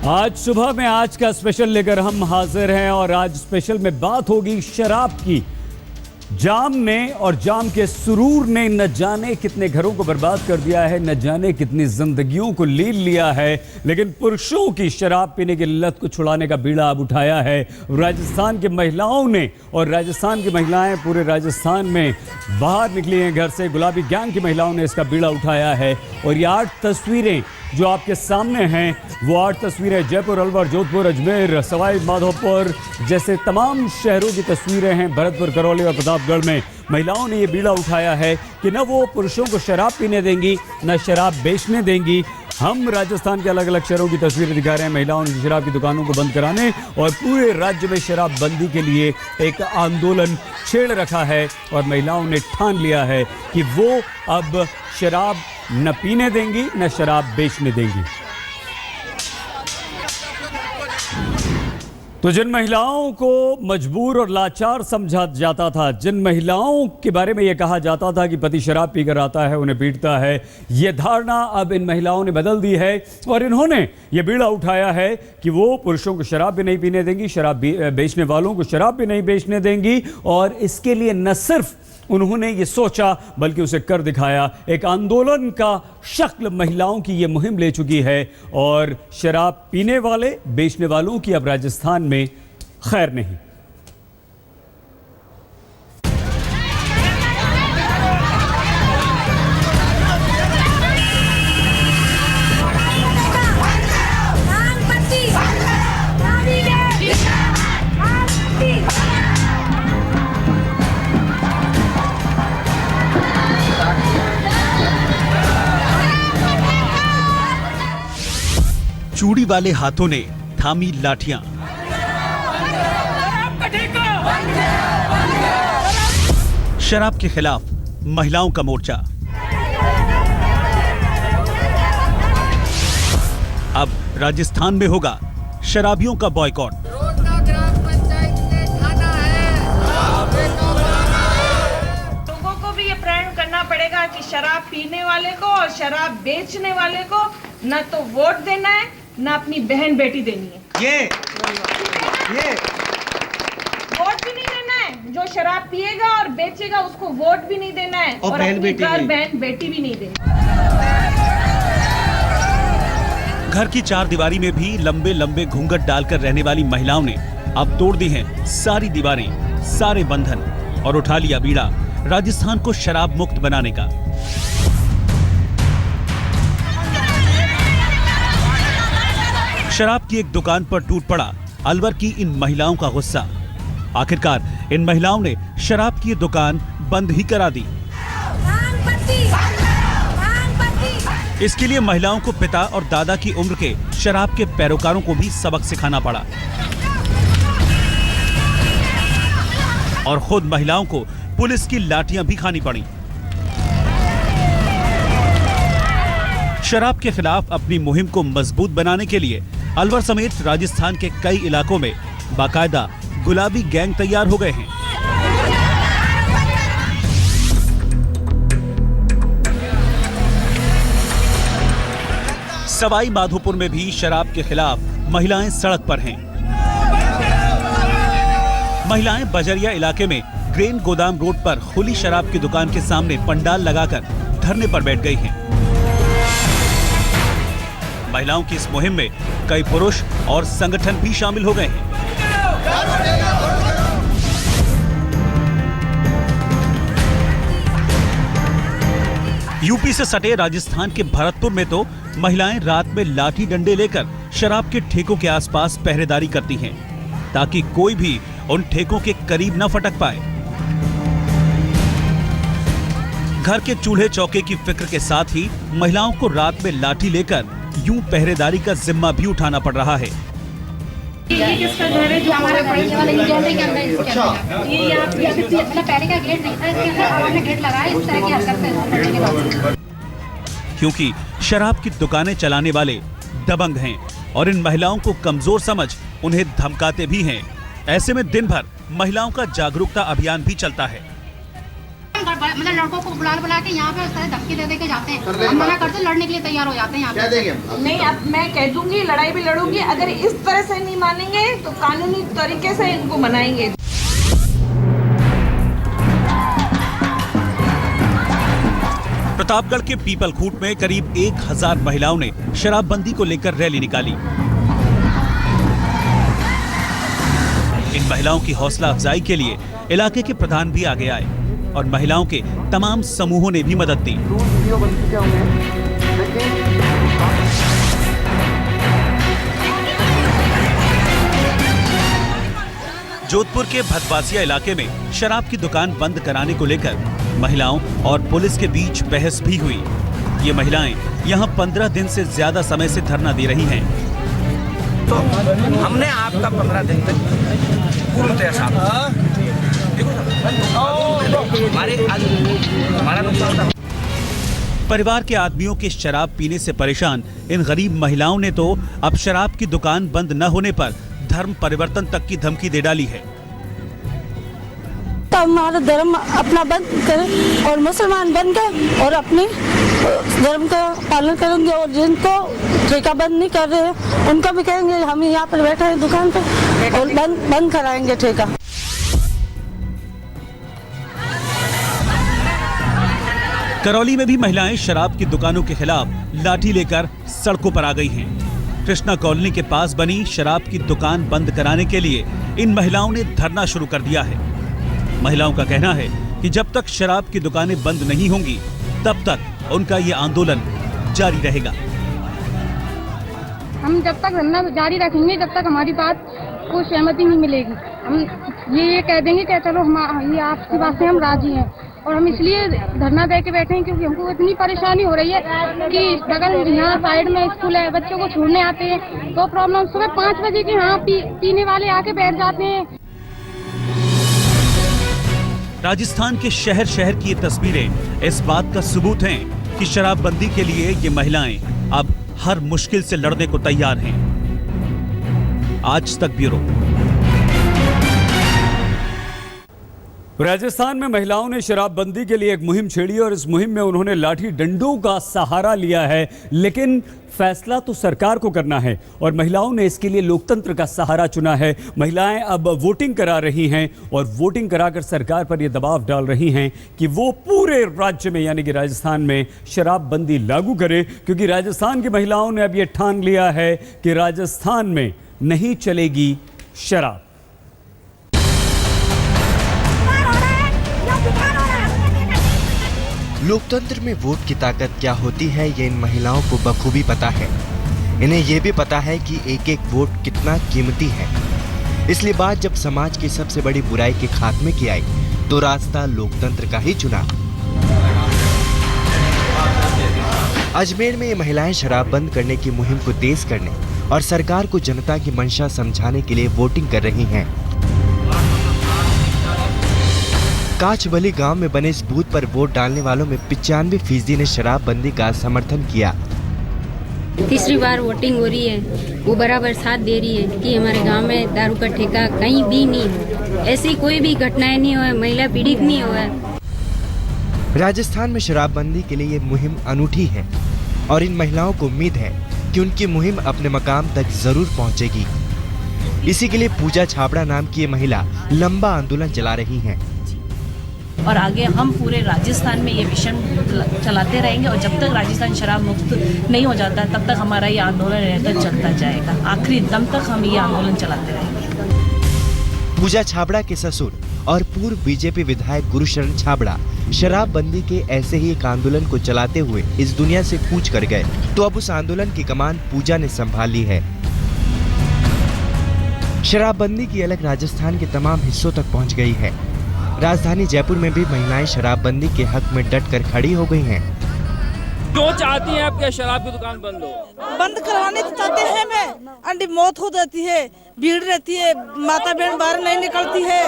आज सुबह में आज का स्पेशल लेकर हम हाजिर हैं और आज स्पेशल में बात होगी शराब की। जाम ने और जाम के सुरूर ने न जाने कितने घरों को बर्बाद कर दिया है, न जाने कितनी जिंदगियों को लील लिया है, लेकिन पुरुषों की शराब पीने की लत को छुड़ाने का बीड़ा अब उठाया है राजस्थान की महिलाओं ने। और राजस्थान की महिलाएं पूरे राजस्थान में बाहर निकली हैं घर से। गुलाबी गैंग की महिलाओं ने इसका बीड़ा उठाया है और ये 8 तस्वीरें जो आपके सामने हैं वो 8 तस्वीरें जयपुर, अलवर, जोधपुर, अजमेर, सवाई माधोपुर जैसे तमाम शहरों की तस्वीरें हैं। भरतपुर, करौली और प्रतापगढ़ में महिलाओं ने ये बीड़ा उठाया है कि न वो पुरुषों को शराब पीने देंगी, न शराब बेचने देंगी। हम राजस्थान के अलग अलग शहरों की तस्वीरें दिखा रहे हैं। महिलाओं ने शराब की दुकानों को बंद कराने और पूरे राज्य में शराब बंदी के लिए एक आंदोलन छेड़ रखा है और महिलाओं ने ठान लिया है कि वो अब शराब न पीने देंगी, न शराब बेचने देंगी। तो जिन महिलाओं को मजबूर और लाचार समझा जाता था, जिन महिलाओं के बारे में यह कहा जाता था कि पति शराब पीकर आता है, उन्हें पीटता है, यह धारणा अब इन महिलाओं ने बदल दी है और इन्होंने यह बीड़ा उठाया है कि वो पुरुषों को शराब भी नहीं पीने देंगी, शराब बेचने वालों को शराब भी नहीं बेचने देंगी। और इसके लिए न सिर्फ उन्होंने ये सोचा बल्कि उसे कर दिखाया। एक आंदोलन का शक्ल महिलाओं की ये मुहिम ले चुकी है और शराब पीने वाले, बेचने वालों की अब राजस्थान में खैर नहीं। चूड़ी वाले हाथों ने थामी लाठियां, शराब के खिलाफ महिलाओं का मोर्चा। अब राजस्थान में होगा शराबियों का बॉयकॉट। लोगों को भी ये प्रण करना पड़ेगा कि शराब पीने वाले को और शराब बेचने वाले को न तो वोट देना है, न अपनी बहन बेटी देनी है। ये वोट भी नहीं देना है। जो शराब पिएगा और बेचेगा उसको वोट भी नहीं देना है और अपनी बहन बेटी भी नहीं देनी। घर की चारदीवारी में भी लंबे लंबे घूंघट डालकर रहने वाली महिलाओं ने अब तोड़ दी हैं सारी दीवारें, सारे बंधन और उठा लिया बीड़ा राजस्थान को शराब मुक्त बनाने का। शराब की एक दुकान पर टूट पड़ा अलवर की इन महिलाओं का गुस्सा। आखिरकार इन महिलाओं ने शराब की दुकान बंद ही करा दी। इसके लिए महिलाओं को पिता और दादा की उम्र के शराब के पैरोकारों को भी सबक सिखाना पड़ा और खुद महिलाओं को पुलिस की लाठियां भी खानी पड़ी। शराब के खिलाफ अपनी मुहिम को मजबूत बनाने के लिए अलवर समेत राजस्थान के कई इलाकों में बाकायदा गुलाबी गैंग तैयार हो गए हैं। सवाई माधोपुर में भी शराब के खिलाफ महिलाएं सड़क पर हैं। महिलाएं बजरिया इलाके में ग्रेन गोदाम रोड पर खुली शराब की दुकान के सामने पंडाल लगाकर धरने पर बैठ गई हैं। महिलाओं की इस मुहिम में कई पुरुष और संगठन भी शामिल हो गए हैं। यूपी से सटे राजस्थान के भरतपुर में तो महिलाएं रात में लाठी डंडे लेकर शराब के ठेकों के आसपास पहरेदारी करती हैं ताकि कोई भी उन ठेकों के करीब न फटक पाए। घर के चूल्हे चौके की फिक्र के साथ ही महिलाओं को रात में लाठी लेकर यूं पहरेदारी का जिम्मा भी उठाना पड़ रहा है। ये किसका घर है? जो हमारा पड़ोसी वाला ये जैसे के अंदर ये यहाँ पहले का गेट नहीं था, इसके अंदर हमने गेट लगाया। इस तरह की हरकत क्योंकि शराब की दुकानें चलाने वाले दबंग हैं और इन महिलाओं को कमजोर समझ उन्हें धमकाते भी हैं। ऐसे में दिन भर महिलाओं का जागरूकता अभियान भी चलता है। मतलब लड़कों को बुला के यहाँ पे उस तरह धमकी दे के जाते हैं। हम मना करते लड़ने के लिए तैयार हो जाते हैं यहाँ पे। नहीं, अब मैं कह दूंगी, लड़ाई भी लड़ूंगी। अगर इस तरह से नहीं मानेंगे तो कानूनी तरीके से इनको मनाएंगे। प्रतापगढ़ के पीपल खूंट में करीब 1000 महिलाओं ने शराबबंदी को लेकर रैली निकाली। इन महिलाओं की हौसला अफजाई के लिए इलाके के प्रधान भी आगे आए और महिलाओं के तमाम समूहों ने भी मदद दी। जोधपुर के भदवासिया इलाके में शराब की दुकान बंद कराने को लेकर महिलाओं और पुलिस के बीच बहस भी हुई। ये महिलाएं यहां 15 दिन से ज्यादा समय से धरना दे रही हैं। तो हमने आपका 15 दिन तक घूमते हमारा परिवार के आदमियों के शराब पीने से परेशान इन गरीब महिलाओं ने तो अब शराब की दुकान बंद न होने पर धर्म परिवर्तन तक की धमकी दे डाली है। तो हमारा धर्म अपना बंद करें और मुसलमान बनकर और अपने धर्म का पालन करेंगे, और जिनको ठेका बंद नहीं कर रहे हैं उनको भी कहेंगे हम यहाँ पर बैठे हैं दुकान पर और बंद कराएंगे ठेका। करौली में भी महिलाएं शराब की दुकानों के खिलाफ लाठी लेकर सड़कों पर आ गई हैं। कृष्णा कॉलोनी के पास बनी शराब की दुकान बंद कराने के लिए इन महिलाओं ने धरना शुरू कर दिया है। महिलाओं का कहना है कि जब तक शराब की दुकानें बंद नहीं होंगी तब तक उनका ये आंदोलन जारी रहेगा। हम जब तक धरना जारी रखेंगे जब तक हमारी बात को सहमति नहीं मिलेगी। हम ये कह देंगे कि चलो हम ये आपकी बात से हम राजी हैं, और हम इसलिए धरना दे के बैठे हैं क्योंकि हमको इतनी परेशानी हो रही है कि बगल यहाँ साइड में स्कूल है, बच्चों को छोड़ने आते हैं तो प्रॉब्लम। सुबह 5 बजे के यहाँ पीने वाले आके बैठ जाते हैं। राजस्थान के शहर शहर की ये तस्वीरें इस बात का सबूत हैं कि शराबबंदी के लिए ये महिलाएं अब हर मुश्किल से लड़ने को तैयार हैं। आज तक ब्यूरो। राजस्थान में महिलाओं ने शराबबंदी के लिए एक मुहिम छेड़ी और इस मुहिम में उन्होंने लाठी डंडों का सहारा लिया है, लेकिन फैसला तो सरकार को करना है और महिलाओं ने इसके लिए लोकतंत्र का सहारा चुना है। महिलाएं अब वोटिंग करा रही हैं और वोटिंग कराकर सरकार पर यह दबाव डाल रही हैं कि वो पूरे राज्य में यानी कि राजस्थान में शराबबंदी लागू करे, क्योंकि राजस्थान की महिलाओं ने अब ये ठान लिया है कि राजस्थान में नहीं चलेगी शराब। लोकतंत्र में वोट की ताकत क्या होती है ये इन महिलाओं को बखूबी पता है। इन्हें ये भी पता है कि एक एक वोट कितना कीमती है। इसलिए बात जब समाज की सबसे बड़ी बुराई के खात्मे की आई तो रास्ता लोकतंत्र का ही चुना। अजमेर में ये महिलाएं शराब बंद करने की मुहिम को तेज करने और सरकार को जनता की मंशा समझाने के लिए वोटिंग कर रही हैं। काचबली गांव में बने इस बूथ पर वोट डालने वालों में 95% ने शराबबंदी का समर्थन किया। तीसरी बार वोटिंग हो रही है, वो बराबर साथ दे रही है कि हमारे गांव में दारू का ठेका कहीं भी नहीं हो, ऐसी कोई भी घटनाएं नहीं हो, महिला पीड़ित नहीं हो। राजस्थान में शराबबंदी के लिए ये मुहिम अनूठी है और इन महिलाओं को उम्मीद है कि उनकी मुहिम अपने मकाम तक जरूर पहुंचेगी। इसी के लिए पूजा छाबड़ा नाम की ये महिला लंबा आंदोलन चला रही हैं। और आगे हम पूरे राजस्थान में ये मिशन चलाते रहेंगे और जब तक राजस्थान शराब मुक्त नहीं हो जाता तब तक हमारा ये आंदोलन रहकर चलता जाएगा। आखिरी दम तक हम ये आंदोलन चलाते रहेंगे। पूजा छाबड़ा के ससुर और पूर्व बीजेपी विधायक गुरुशरण छाबड़ा शराबबंदी के ऐसे ही एक आंदोलन को चलाते हुए इस दुनिया से कूच कर गए, तो अब उस आंदोलन की कमान पूजा ने संभाली है। शराबबंदी की अलग राजस्थान के तमाम हिस्सों तक पहुंच गई है। राजधानी जयपुर में भी महिलाएं शराबबंदी के हक में डट कर खड़ी हो गई हैं। क्यों चाहती हैं आप कि शराब की दुकान बंद हो? बंद करवाने तो चाहते हैं, मैं अंडी मौत हो जाती है, भीड़ रहती है, माता बहन बाहर नहीं निकलती है।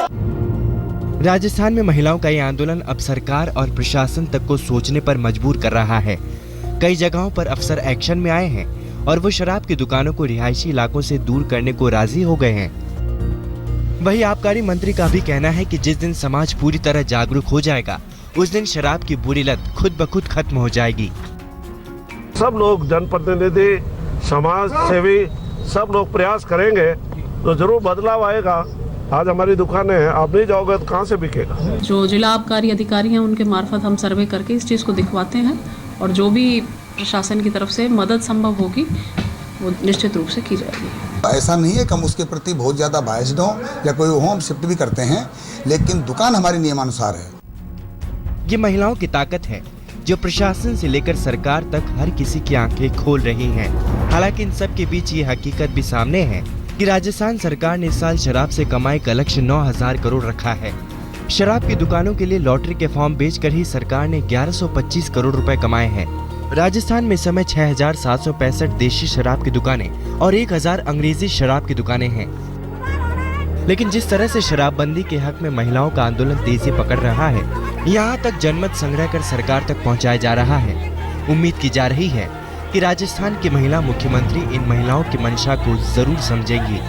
राजस्थान में महिलाओं का ये आंदोलन अब सरकार और प्रशासन तक को सोचने पर मजबूर कर रहा है। कई जगहों पर अफसर एक्शन में आए हैं और वो शराब की दुकानों को रिहायशी इलाकों से दूर करने को राजी हो गए हैं। वही आबकारी मंत्री का भी कहना है कि जिस दिन समाज पूरी तरह जागरूक हो जाएगा उस दिन शराब की बुरी लत खुद ब खुद खत्म हो जाएगी। सब लोग, जनप्रतिनिधि, समाज सेवी, सब लोग प्रयास करेंगे तो जरूर बदलाव आएगा। आज हमारी दुकानें हैं, आप नहीं जाओगे तो कहाँ से बिकेगा। जो जिला आबकारी अधिकारी हैं उनके मार्फत हम सर्वे करके इस चीज़ को दिखवाते हैं और जो भी प्रशासन की तरफ से मदद संभव होगी वो निश्चित रूप से की जाएगी। ऐसा नहीं है कि हम उसके प्रति बहुत ज़्यादा बायस्ड हों या कोई हो, हम शिफ्ट भी करते हैं, लेकिन दुकान हमारी नियमानुसार है। ये महिलाओं की ताकत है जो प्रशासन से लेकर सरकार तक हर किसी की आंखें खोल रही हैं। हालांकि इन सब के बीच ये हकीकत भी सामने है कि राजस्थान सरकार ने इस साल शराब से कमाई का लक्ष्य 9,000 करोड़ रखा है। शराब की दुकानों के लिए लॉटरी के फॉर्म बेचकर ही सरकार ने 1125 करोड़ रुपए कमाए हैं। राजस्थान में इस समय 6,765 देशी शराब की दुकानें और 1,000 अंग्रेजी शराब की दुकानें हैं। लेकिन जिस तरह से शराबबंदी के हक में महिलाओं का आंदोलन तेजी पकड़ रहा है, यहाँ तक जनमत संग्रह कर सरकार तक पहुँचाया जा रहा है। उम्मीद की जा रही है कि राजस्थान की महिला मुख्यमंत्री इन महिलाओं की मंशा को जरूर समझेंगी।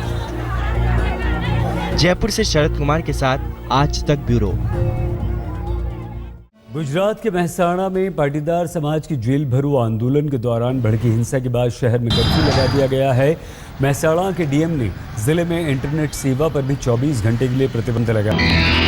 जयपुर से शरद कुमार के साथ आज तक ब्यूरो। गुजरात के मेहसाणा में पाटीदार समाज की जेल भरो आंदोलन के दौरान भड़की हिंसा के बाद शहर में कर्फ्यू लगा दिया गया है। मेहसाणा के डीएम ने जिले में इंटरनेट सेवा पर भी 24 घंटे के लिए प्रतिबंध लगाया।